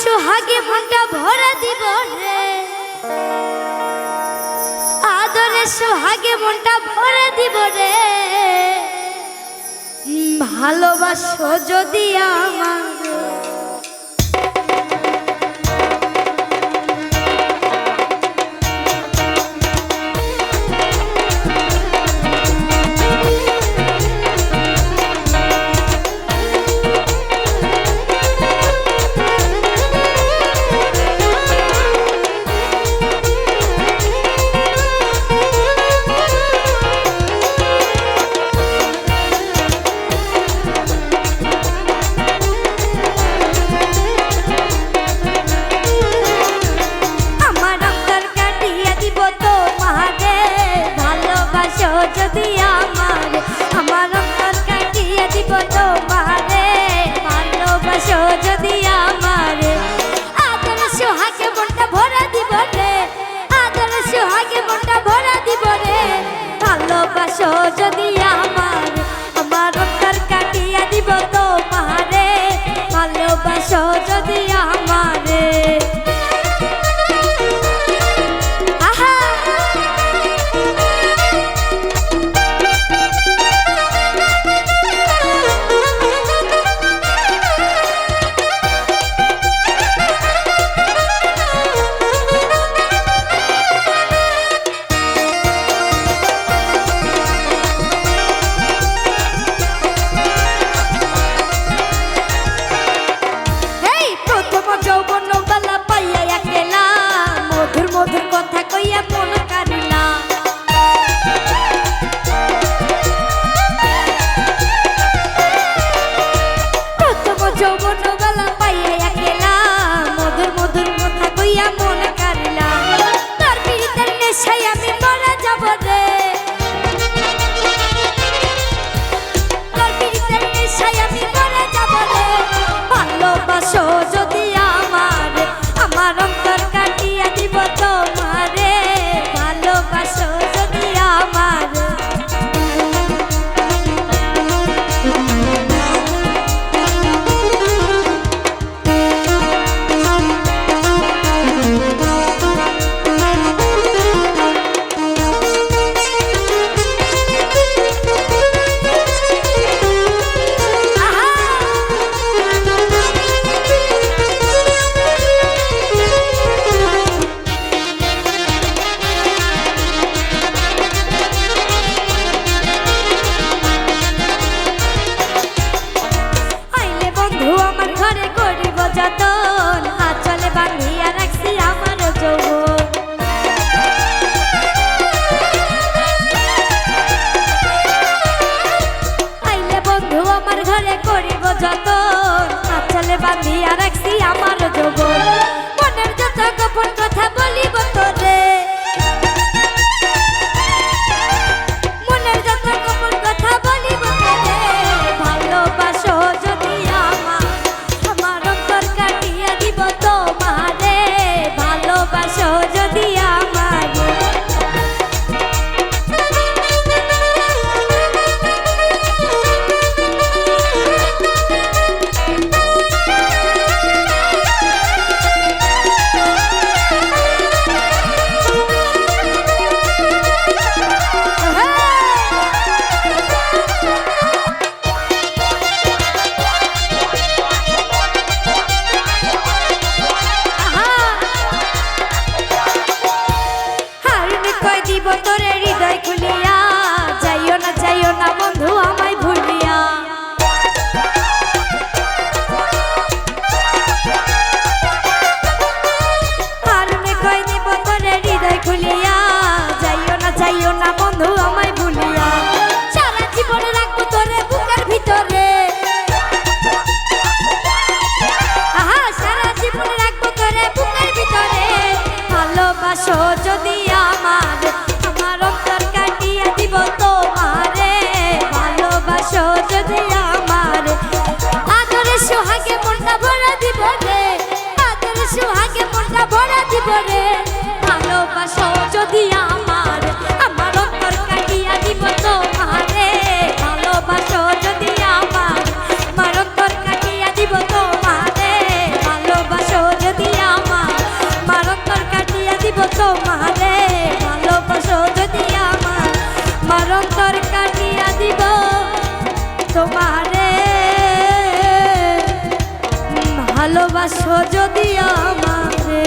সোহাগে মনটা ভরা দিব রে, আদরে সোহাগে মনটা ভরা দিব রে। ভালোবাসো যদি আমার যদি আমার আমার অন্তর কাটিয়ে দিব তোমারে, ভালোবাসো যদি আমার আদর সোহাগে মনটা ভরা দিব রে, আদর সোহাগে মনটা ভরা দিব রে। ভালোবাসো যদি আমার আমার অন্তর কাটিয়ে দিব তোমারে, ভালোবাসো যদি আমারে। মধুর কথা কইয়া মন কারিলা, প্রথম যৌবন বেলা পাইয়া একলা, মধুর মধুর কথা কইয়া মন কারিলা। তার পিড়িতের নেশায় আমি মরা যাব রে, তার পিড়িতের নেশায় আমি মরা যাব রে। ভালোবাসো যদি আমার আমার অন্তর কাটিয়া দিব তোমারে, ভালোবাসো যদি আমার। আমার ঘরে করিব যতন, আঁচলে বাঁধিয়া রাখছি আমার যৌবন। আইলে বন্ধু আমার ঘরে করিব যতন, আঁচলে বাঁধিয়া রাখছি আমার যৌবন। মনের যত গোপন কথা বলিব তোরে, মনের যত গোপন কথা বলিব তোরে। ভালোবাসো যদি আমার আমার অন্তর কাটিয়ে দিব তোমারে, ভালোবাসো যদি আমার। দিব তোরে হৃদয় খুলিয়া, যাইও না বন্ধু আমায় ভুলিয়া। হারুনে কই দিব তোরে হৃদয় খুলিয়া, যাইও না বন্ধু আমায় ভুলিয়া। সারা জীবন রাখবো তোরে বুকের ভিতরে, আহা সারা জীবন রাখবো তোরে বুকের ভিতরে। ভালোবাসো যদি আমার আমার অন্তর কাটিয়ে দিব তোমারে, ভালোবাসো যদি আমার আদরে সোহাগে মনটা ভরা দিব রে, আদরে সোহাগে মনটা ভরা দিব রে। ভালোবাসো যদি আমার আমার অন্তর কাটিয়ে দিব তোমারে, ভালোবাসো যদি আমার আমার অন্তর কাটিয়ে দিব তোমারে, ভালোবাসো তোমারে ভালোবাসো যদি আমার মরন্তর কাটিয়া দিব তোমারে ভালোবাসো যদি আমারে।